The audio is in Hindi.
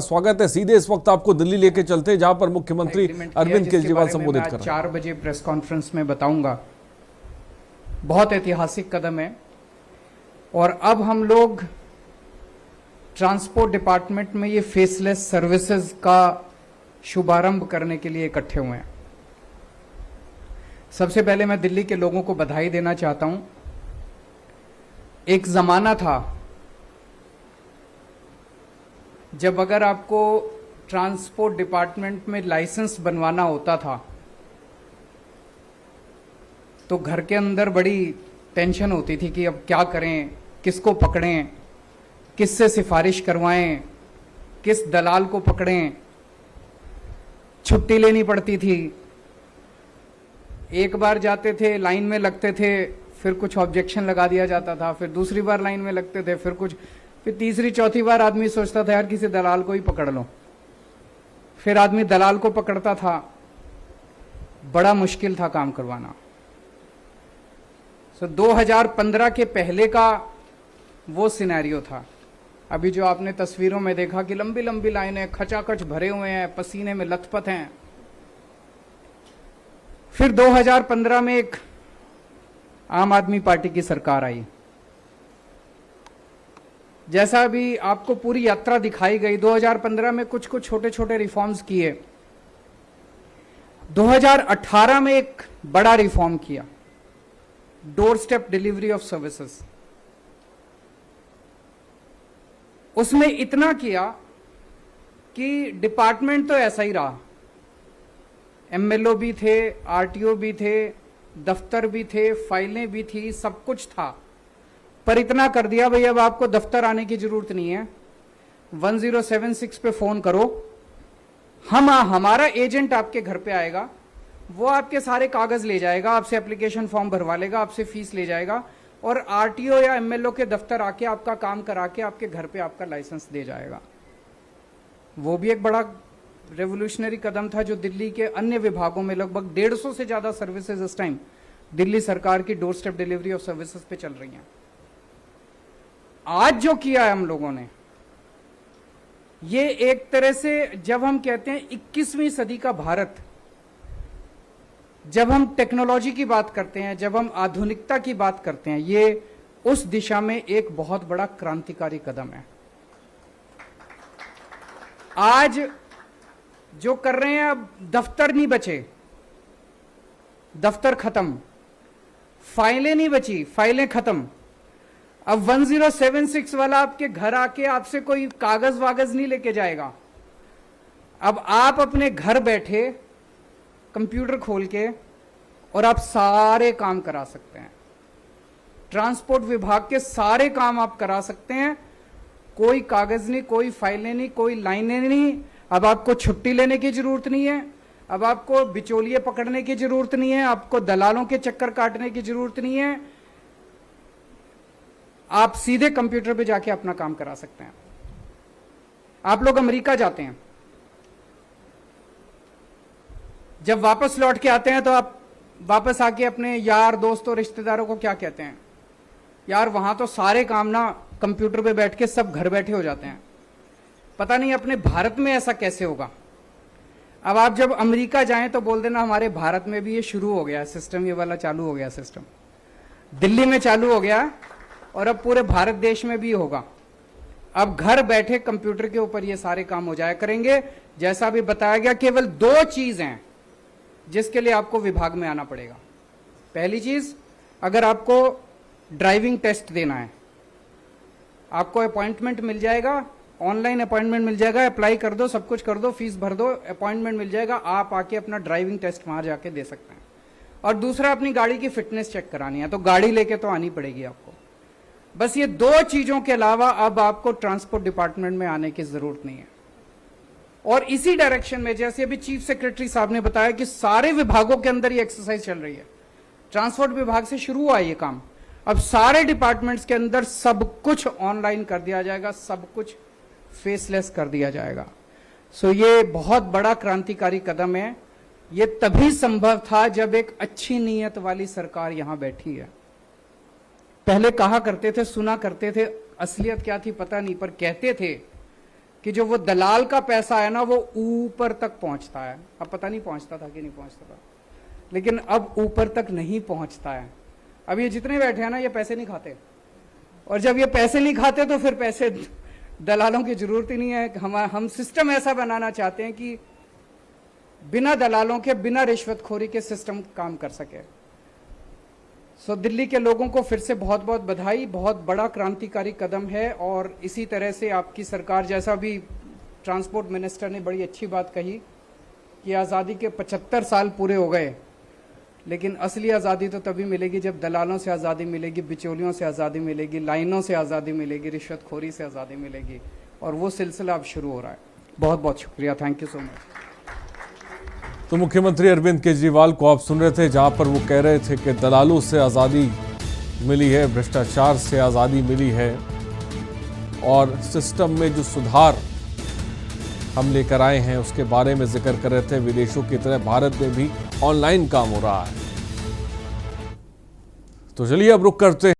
स्वागत है। सीधे इस वक्त आपको दिल्ली लेके चलते हैं जहां पर मुख्यमंत्री अरविंद केजरीवाल संबोधित कर रहे हैं। 4 बजे प्रेस कॉन्फ्रेंस में बताऊंगा। बहुत ऐतिहासिक कदम है और अब हम लोग ट्रांसपोर्ट डिपार्टमेंट में ये फेसलेस सर्विसेज का शुभारंभ करने के लिए इकट्ठे हुए हैं। सबसे पहले मैं दिल्ली के लोगों को बधाई देना चाहता हूं। एक जमाना था जब अगर आपको ट्रांसपोर्ट डिपार्टमेंट में लाइसेंस बनवाना होता था तो घर के अंदर बड़ी टेंशन होती थी कि अब क्या करें, किसको पकड़ें, किससे सिफारिश करवाएं, किस दलाल को पकड़ें। छुट्टी लेनी पड़ती थी, एक बार जाते थे, लाइन में लगते थे, फिर कुछ ऑब्जेक्शन लगा दिया जाता था, फिर दूसरी बार लाइन में लगते थे, फिर तीसरी चौथी बार आदमी सोचता था यार किसी दलाल को ही पकड़ लो। फिर आदमी दलाल को पकड़ता था, बड़ा मुश्किल था काम करवाना। 2015 के पहले का वो सिनेरियो था। अभी जो आपने तस्वीरों में देखा कि लंबी लंबी लाइनें, खचाखच भरे हुए हैं, पसीने में लथपथ हैं। फिर 2015 में एक आम आदमी पार्टी की सरकार आई। जैसा अभी आपको पूरी यात्रा दिखाई गई, 2015 में कुछ कुछ छोटे छोटे रिफॉर्म्स किए। 2018 में एक बड़ा रिफॉर्म किया, door step delivery of services. उसमें इतना किया कि डिपार्टमेंट तो ऐसा ही रहा, एमएलओ भी थे, आरटीओ भी थे, दफ्तर भी थे, फाइलें भी थी, सब कुछ था। पर इतना कर दिया भाई अब आपको दफ्तर आने की जरूरत नहीं है, 1076 पे फोन करो, हमारा एजेंट आपके घर पे आएगा, वो आपके सारे कागज ले जाएगा, आपसे एप्लीकेशन फॉर्म भरवा लेगा, आपसे फीस ले जाएगा और आरटीओ या एमएलओ के दफ्तर आके आपका काम करा के आपके घर पे आपका लाइसेंस दे जाएगा। वो भी एक बड़ा रेवोल्यूशनरी कदम था जो दिल्ली के अन्य विभागों में लगभग 150 से ज्यादा सर्विसेज इस टाइम दिल्ली सरकार की door step delivery of services पे चल रही हैं। आज जो किया है हम लोगों ने, ये एक तरह से जब हम कहते हैं 21वीं सदी का भारत, जब हम टेक्नोलॉजी की बात करते हैं, जब हम आधुनिकता की बात करते हैं, ये उस दिशा में एक बहुत बड़ा क्रांतिकारी कदम है। आज जो कर रहे हैं, अब दफ्तर नहीं बचे, दफ्तर खत्म, फाइलें नहीं बची, फाइलें खत्म। अब 1076 वाला आपके घर आके आपसे कोई कागज वागज नहीं लेके जाएगा। अब आप अपने घर बैठे कंप्यूटर खोल के और आप सारे काम करा सकते हैं। ट्रांसपोर्ट विभाग के सारे काम आप करा सकते हैं, कोई कागज नहीं, कोई फाइलें नहीं, कोई लाइनें नहीं। अब आपको छुट्टी लेने की जरूरत नहीं है, अब आपको बिचौलिए पकड़ने की जरूरत नहीं है, आपको दलालों के चक्कर काटने की जरूरत नहीं है। आप सीधे कंप्यूटर पे जाके अपना काम करा सकते हैं। आप लोग अमेरिका जाते हैं, जब वापस लौट के आते हैं तो आप वापस आके अपने यार दोस्तों रिश्तेदारों को क्या कहते हैं, यार वहां तो सारे काम ना कंप्यूटर पे बैठ के सब घर बैठे हो जाते हैं। पता नहीं अपने भारत में ऐसा कैसे होगा। अब आप जब अमेरिका जाएं तो बोल देना हमारे भारत में भी ये शुरू हो गया सिस्टम, ये वाला चालू हो गया सिस्टम, दिल्ली में चालू हो गया और अब पूरे भारत देश में भी होगा। अब घर बैठे कंप्यूटर के ऊपर ये सारे काम हो जाया करेंगे। जैसा भी बताया गया, केवल 2 चीज हैं जिसके लिए आपको विभाग में आना पड़ेगा। पहली चीज, अगर आपको ड्राइविंग टेस्ट देना है, आपको अपॉइंटमेंट मिल जाएगा, ऑनलाइन अपॉइंटमेंट मिल जाएगा, अप्लाई कर दो, सब कुछ कर दो, फीस भर दो, अपॉइंटमेंट मिल जाएगा, आप आके अपना ड्राइविंग टेस्ट वहां जाके दे सकते हैं। और दूसरा, अपनी गाड़ी की फिटनेस चेक करानी है तो गाड़ी लेके तो आनी पड़ेगी आपको। बस ये 2 चीजों के अलावा अब आपको ट्रांसपोर्ट डिपार्टमेंट में आने की जरूरत नहीं है। और इसी डायरेक्शन में, जैसे अभी चीफ सेक्रेटरी साहब ने बताया कि सारे विभागों के अंदर ये एक्सरसाइज चल रही है। ट्रांसपोर्ट विभाग से शुरू हुआ ये काम, अब सारे डिपार्टमेंट्स के अंदर सब कुछ ऑनलाइन कर दिया जाएगा, सब कुछ फेसलेस कर दिया जाएगा। सो ये बहुत बड़ा क्रांतिकारी कदम है। ये तभी संभव था जब एक अच्छी नीयत वाली सरकार यहां बैठी है। पहले कहा करते थे, सुना करते थे, असलियत क्या थी पता नहीं, पर कहते थे कि जो वो दलाल का पैसा है ना वो ऊपर तक पहुंचता है। अब पता नहीं पहुंचता था कि नहीं पहुंचता था, लेकिन अब ऊपर तक नहीं पहुंचता है। अब ये जितने बैठे हैं ना ये पैसे नहीं खाते, और जब ये पैसे नहीं खाते तो फिर पैसे दलालों की जरूरत ही नहीं है। हम सिस्टम ऐसा बनाना चाहते हैं कि बिना दलालों के, बिना रिश्वतखोरी के सिस्टम काम कर सके। सो दिल्ली के लोगों को फिर से बहुत बहुत बधाई, बहुत बड़ा क्रांतिकारी कदम है। और इसी तरह से आपकी सरकार, जैसा भी ट्रांसपोर्ट मिनिस्टर ने बड़ी अच्छी बात कही कि आज़ादी के 75 साल पूरे हो गए, लेकिन असली आज़ादी तो तभी मिलेगी जब दलालों से आज़ादी मिलेगी, बिचौलियों से आज़ादी मिलेगी, लाइनों से आज़ादी मिलेगी, रिश्वतखोरी से आज़ादी मिलेगी। और वो सिलसिला अब शुरू हो रहा है। बहुत बहुत शुक्रिया, थैंक यू सो मच। तो मुख्यमंत्री अरविंद केजरीवाल को आप सुन रहे थे, जहां पर वो कह रहे थे कि दलालों से आज़ादी मिली है, भ्रष्टाचार से आज़ादी मिली है, और सिस्टम में जो सुधार हम लेकर आए हैं उसके बारे में जिक्र कर रहे थे। विदेशों की तरह भारत में भी ऑनलाइन काम हो रहा है। तो चलिए अब रुक करते हैं।